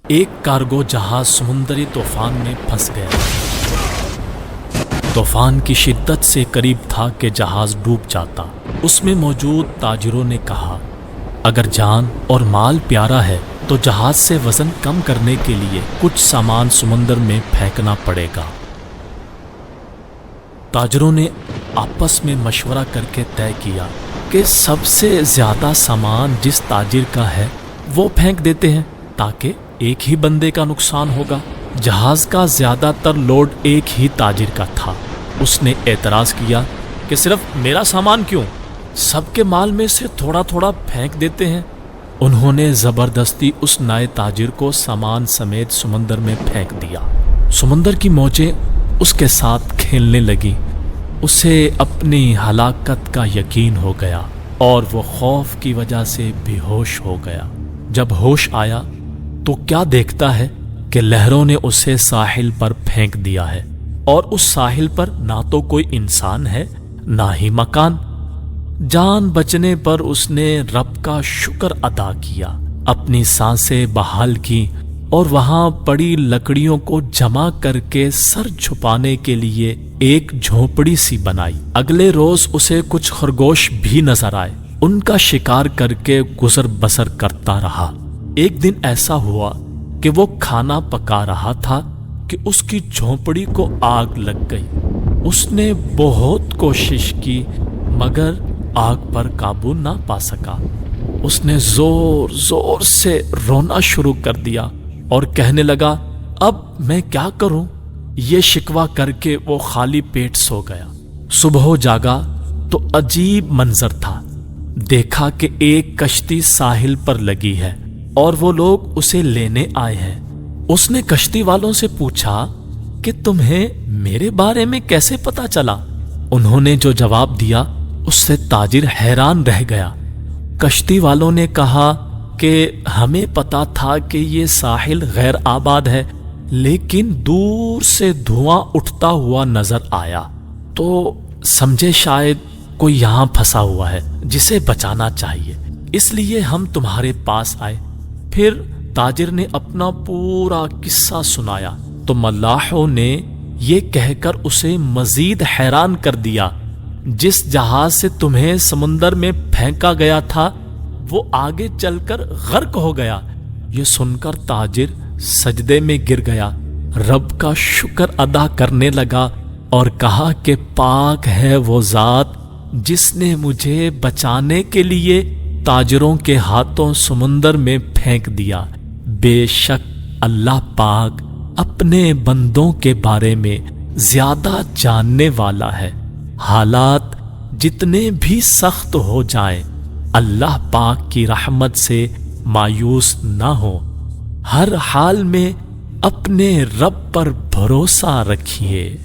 ایک کارگو جہاز سمندری طوفان میں پھنس گیا۔ طوفان کی شدت سے قریب تھا کہ جہاز ڈوب جاتا۔ اس میں موجود تاجروں نے کہا، اگر جان اور مال پیارا ہے تو جہاز سے وزن کم کرنے کے لیے کچھ سامان سمندر میں پھینکنا پڑے گا۔ تاجروں نے آپس میں مشورہ کر کے طے کیا کہ سب سے زیادہ سامان جس تاجر کا ہے وہ پھینک دیتے ہیں تاکہ ایک ہی بندے کا نقصان ہوگا۔ جہاز کا زیادہ تر لوڈ ایک ہی تاجر کا تھا۔ اس نے اعتراض کیا کہ صرف میرا سامان کیوں؟ سب کے مال میں سے تھوڑا تھوڑا پھینک دیتے ہیں۔ انہوں نے زبردستی اس نئے تاجر کو سامان سمیت سمندر میں پھینک دیا۔ سمندر کی موجیں اس کے ساتھ کھیلنے لگی۔ اسے اپنی ہلاکت کا یقین ہو گیا اور وہ خوف کی وجہ سے بے ہوش ہو گیا۔ جب ہوش آیا تو کیا دیکھتا ہے کہ لہروں نے اسے ساحل پر پھینک دیا ہے، اور اس ساحل پر نہ تو کوئی انسان ہے نہ ہی مکان۔ جان بچنے پر اس نے رب کا شکر ادا کیا، اپنی سانسیں بحال کی اور وہاں پڑی لکڑیوں کو جمع کر کے سر چھپانے کے لیے ایک جھونپڑی سی بنائی۔ اگلے روز اسے کچھ خرگوش بھی نظر آئے۔ ان کا شکار کر کے گزر بسر کرتا رہا۔ ایک دن ایسا ہوا کہ وہ کھانا پکا رہا تھا کہ اس کی جھونپڑی کو آگ لگ گئی۔ اس نے بہت کوشش کی مگر آگ پر قابو نہ پا سکا۔ اس نے زور زور سے رونا شروع کر دیا اور کہنے لگا، اب میں کیا کروں؟ یہ شکوہ کر کے وہ خالی پیٹ سو گیا۔ صبح جاگا تو عجیب منظر تھا۔ دیکھا کہ ایک کشتی ساحل پر لگی ہے اور وہ لوگ اسے لینے آئے ہیں۔ اس نے کشتی والوں سے پوچھا کہ تمہیں میرے بارے میں کیسے پتا چلا؟ انہوں نے جو جواب دیا اس سے تاجر حیران رہ گیا۔ کشتی والوں نے کہا کہ ہمیں پتا تھا کہ یہ ساحل غیر آباد ہے، لیکن دور سے دھواں اٹھتا ہوا نظر آیا تو سمجھے شاید کوئی یہاں پھنسا ہوا ہے جسے بچانا چاہیے، اس لیے ہم تمہارے پاس آئے۔ پھر تاجر نے اپنا پورا قصہ سنایا تو ملاحوں نے یہ کہہ کر اسے مزید حیران کر دیا، جس جہاز سے تمہیں سمندر میں پھینکا گیا تھا وہ آگے چل کر غرق ہو گیا۔ یہ سن کر تاجر سجدے میں گر گیا، رب کا شکر ادا کرنے لگا اور کہا کہ پاک ہے وہ ذات جس نے مجھے بچانے کے لیے تاجروں کے ہاتھوں سمندر میں پھینک دیا۔ بے شک اللہ پاک اپنے بندوں کے بارے میں زیادہ جاننے والا ہے۔ حالات جتنے بھی سخت ہو جائیں، اللہ پاک کی رحمت سے مایوس نہ ہو، ہر حال میں اپنے رب پر بھروسہ رکھیے۔